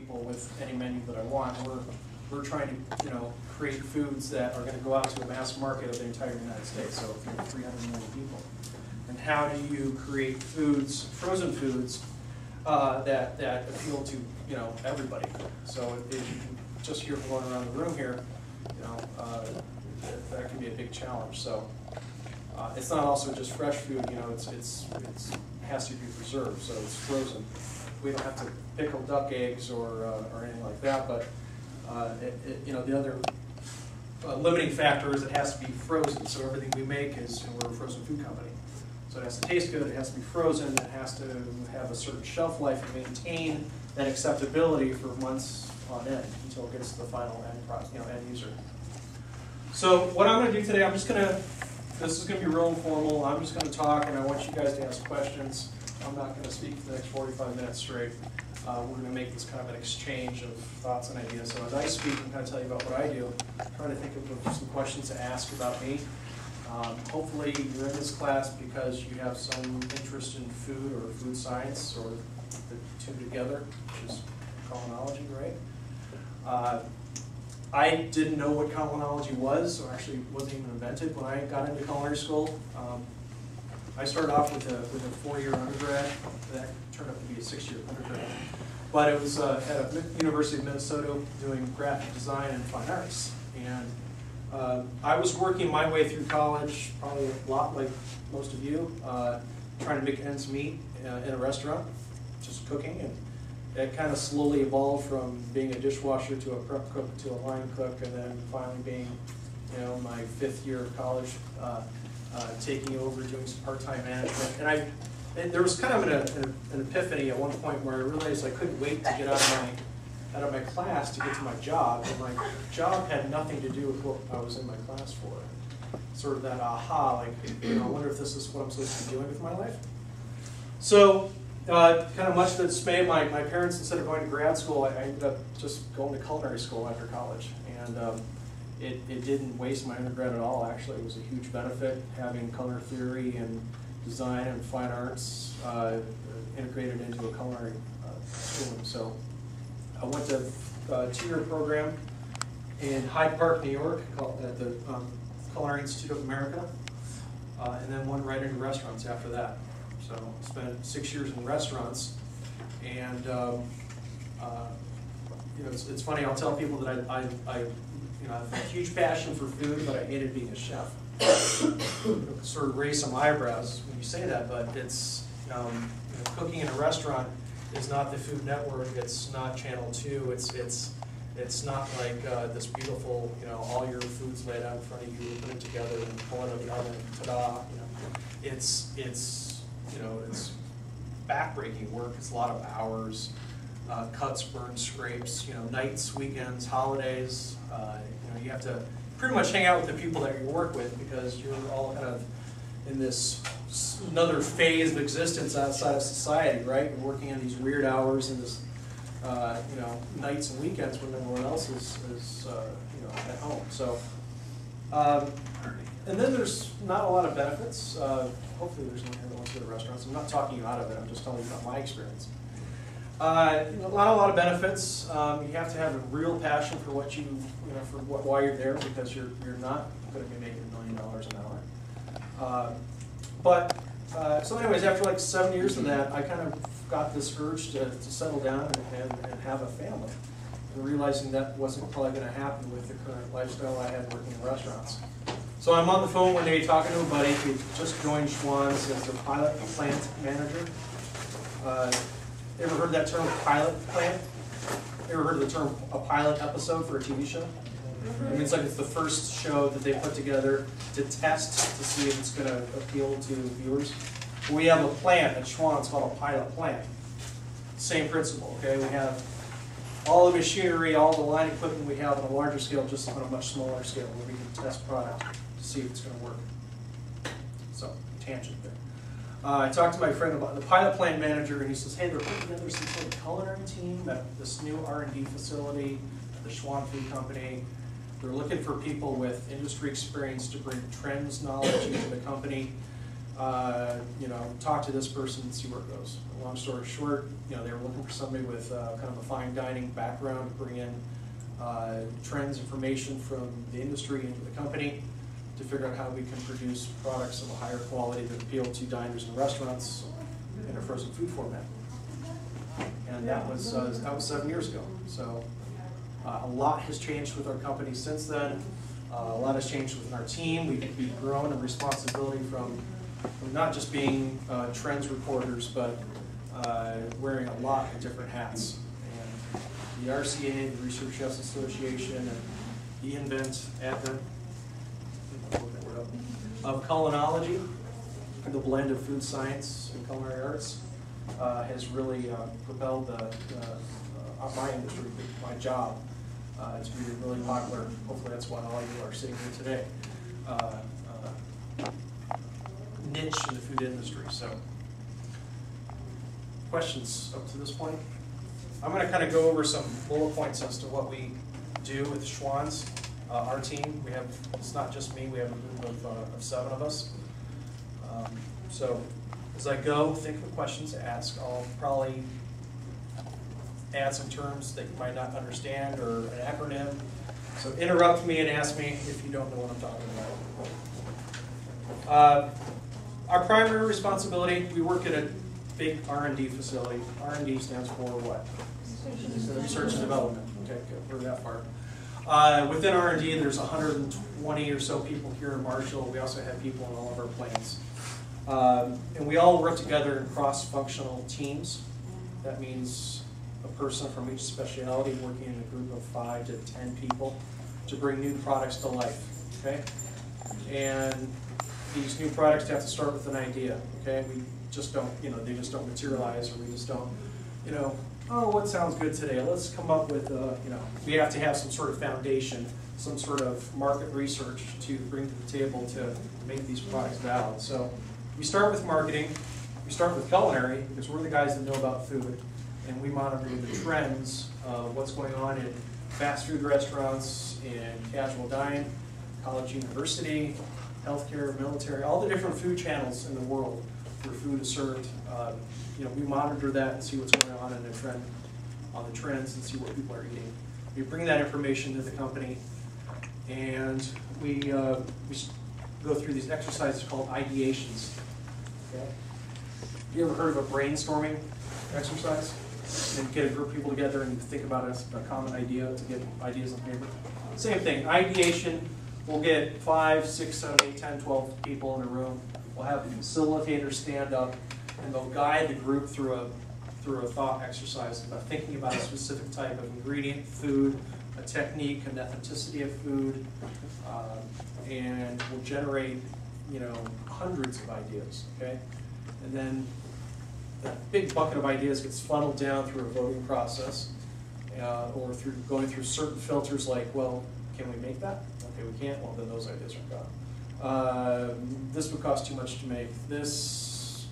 people with any menu that I want. We're trying to, you know, create foods that are going to go out to a mass market of the entire United States, so if you're 300 million people. And how do you create foods, frozen foods, that appeal to, you know, everybody? So if you can just hear from going around the room here, you know, that can be a big challenge. So it's not also just fresh food, you know, it has to be preserved, so it's frozen. We don't have to pickle duck eggs or anything like that, but you know, the other limiting factor is it has to be frozen. So everything we make is, you know, we're a frozen food company. So it has to taste good, it has to be frozen, it has to have a certain shelf life and maintain that acceptability for months on end until it gets to the final end product, you know, end user. So what I'm going to do today, this is going to be real informal. I'm just going to talk, and I want you guys to ask questions. I'm not going to speak for the next 45 minutes straight. We're going to make this kind of an exchange of thoughts and ideas. So as I speak, I'm going to tell you about what I do. I'm trying to think of some questions to ask about me. Hopefully you're in this class because you have some interest in food or food science, or the two together, which is culinology, right? I didn't know what culinology was, or actually wasn't even invented when I got into culinary school. I started off with a 4-year undergrad. That turned out to be a 6-year undergrad. But it was at a University of Minnesota doing graphic design and fine arts. And I was working my way through college, probably a lot like most of you, trying to make ends meet in a restaurant, just cooking. And it kind of slowly evolved from being a dishwasher to a prep cook to a line cook, and then finally being, you know, my 5th year of college, taking over, doing some part-time management. And there was kind of an epiphany at one point where I realized I couldn't wait to get out of my class to get to my job, and my job had nothing to do with what I was in my class for. Sort of that aha, like, you know, I wonder if this is what I'm supposed to be doing with my life. So, kind of much to the dismay of my parents, instead of going to grad school, I ended up just going to culinary school after college. And it didn't waste my undergrad at all. Actually, it was a huge benefit having culinary theory and design and fine arts integrated into a culinary schooling. So I went to a 2-year program in Hyde Park, New York, at the Culinary Institute of America, and then went right into restaurants after that. So I spent 6 years in restaurants, and you know, it's funny. I'll tell people that I you know, have a huge passion for food, but I hated being a chef. Sort of raise some eyebrows when you say that, but it's you know, cooking in a restaurant is not the Food Network. It's not Channel 2. It's not like this beautiful, you know, all your food's laid out in front of you, put it together and pull it out of the oven, ta-da. You know, it's you know, it's backbreaking work. It's a lot of hours, cuts, burns, scrapes. You know, nights, weekends, holidays. You know, you have to pretty much hang out with the people that you work with because you're all kind of in this another phase of existence outside of society, right? You're working in these weird hours and this, you know, nights and weekends when everyone else is you know, at home. So, and then there's not a lot of benefits. Hopefully there's no one here that wants to go to restaurants. I'm not talking you out of it. I'm just telling you about my experience. You know, not a lot of benefits. You have to have a real passion for what you know, for why you're there, because you're not going to be making $1 million an hour. So anyways, after like 7 years of that, I kind of got this urge to settle down and have a family, and realizing that wasn't probably going to happen with the current lifestyle I had working in restaurants. So I'm on the phone one day talking to a buddy who just joined Schwann's as a pilot plant manager. Ever heard that term, pilot plant? Ever heard of the term a pilot episode for a TV show? I mean, it's like it's the first show that they put together to test to see if it's going to appeal to viewers. We have a plant at Schwann's called a pilot plant. Same principle, okay? We have all the machinery, all the line equipment we have on a larger scale, just on a much smaller scale, where we can test product to see if it's going to work. So, tangent there. I talked to my friend about the pilot plant manager, and he says, hey, they're putting together some sort of culinary team at this new R&D facility at the Schwann Food Company. They're looking for people with industry experience to bring trends knowledge into the company. talk to this person and see where it goes. Long story short, they were looking for somebody with kind of a fine dining background to bring in trends, information from the industry into the company to figure out how we can produce products of a higher quality that appeal to diners and restaurants in a frozen food format. And that was 7 years ago. So a lot has changed with our company since then. A lot has changed within our team. We've grown in responsibility from not just being trends reporters, but wearing a lot of different hats. And the RCA, the Research Chefs Association, and the advent of culinology, the blend of food science and culinary arts, has really propelled my industry, my job. It's been really popular. Hopefully that's why all of you are sitting here today. Niche in the food industry. So, questions up to this point? I'm going to kind of go over some bullet points as to what we do with Schwann's. Our team, it's not just me, we have a group of 7 of us. So as I go, think of the questions to ask. I'll probably add some terms that you might not understand or an acronym. So interrupt me and ask me if you don't know what I'm talking about. Our primary responsibility, we work at a big R&D facility. R&D stands for what? Research and development. Okay, good, we're that far. Within R&D, there's 120 or so people here in Marshall. We also have people in all of our plants. And we all work together in cross-functional teams. That means a person from each specialty working in a group of 5 to 10 people to bring new products to life. Okay? And these new products have to start with an idea. Okay? We just don't, they just don't materialize, or we just don't, oh, what sounds good today? Let's come up with, we have to have some sort of foundation, some sort of market research to bring to the table to make these products valid. So we start with marketing, we start with culinary, because we're the guys that know about food, and we monitor the trends of what's going on in fast food restaurants, in casual dining, college, university, healthcare, military, all the different food channels in the world where food is served. We monitor that and see what's going on in the trends and see what people are eating. We bring that information to the company, and we go through these exercises called ideations. Okay? You ever heard of a brainstorming exercise? And get a group of people together and think about a common idea to get ideas on paper. Same thing, ideation. We'll get 5, 6, 7, 8, 10, 12 people in a room. We'll have the facilitator stand up, and they'll guide the group through a thought exercise about thinking about a specific type of ingredient, food, a technique, an ethnicity of food, and we'll generate, hundreds of ideas. Okay, and then that big bucket of ideas gets funneled down through a voting process, or through going through certain filters like, well, can we make that? Okay, we can't. Well, then those ideas are gone. This would cost too much to make. This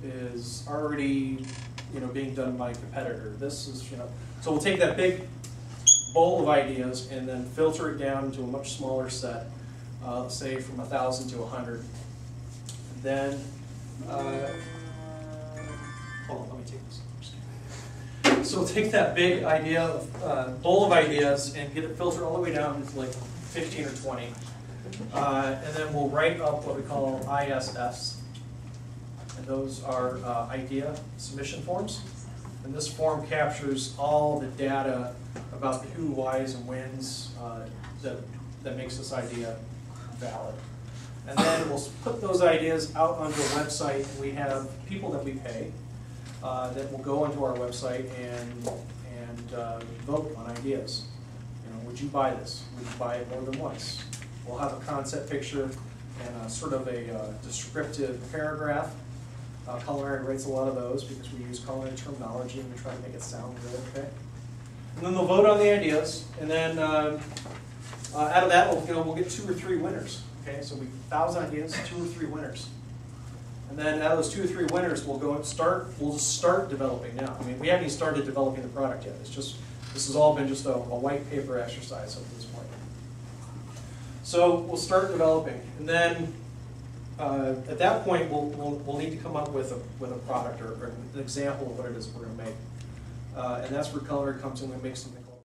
is already, being done by a competitor. This is, So we'll take that big bowl of ideas and then filter it down into a much smaller set, say from 1,000 to 100. Then, hold on, let me take this. So we'll take that big idea, bowl of ideas, and get it filtered all the way down to like 15 or 20. And then we'll write up what we call ISFs. And those are idea submission forms. And this form captures all the data about the who, whys, and whens that makes this idea valid. And then we'll put those ideas out onto a website. And we have people that we pay that will go onto our website and vote on ideas. Would you buy this? Would you buy it more than once? We'll have a concept picture and sort of a descriptive paragraph. Culinary writes a lot of those because we use culinary terminology and we try to make it sound good, okay? And then they'll vote on the ideas, and then out of that, we'll get 2 or 3 winners, okay? So 1,000 ideas, 2 or 3 winners. And then out of those 2 or 3 winners, we'll just start developing now. I mean, we haven't even started developing the product yet. This has all been just a white paper exercise up to this point. So we'll start developing, and then at that point, we'll need to come up with a product or an example of what it is we're going to make. And that's where culinary comes in. We make something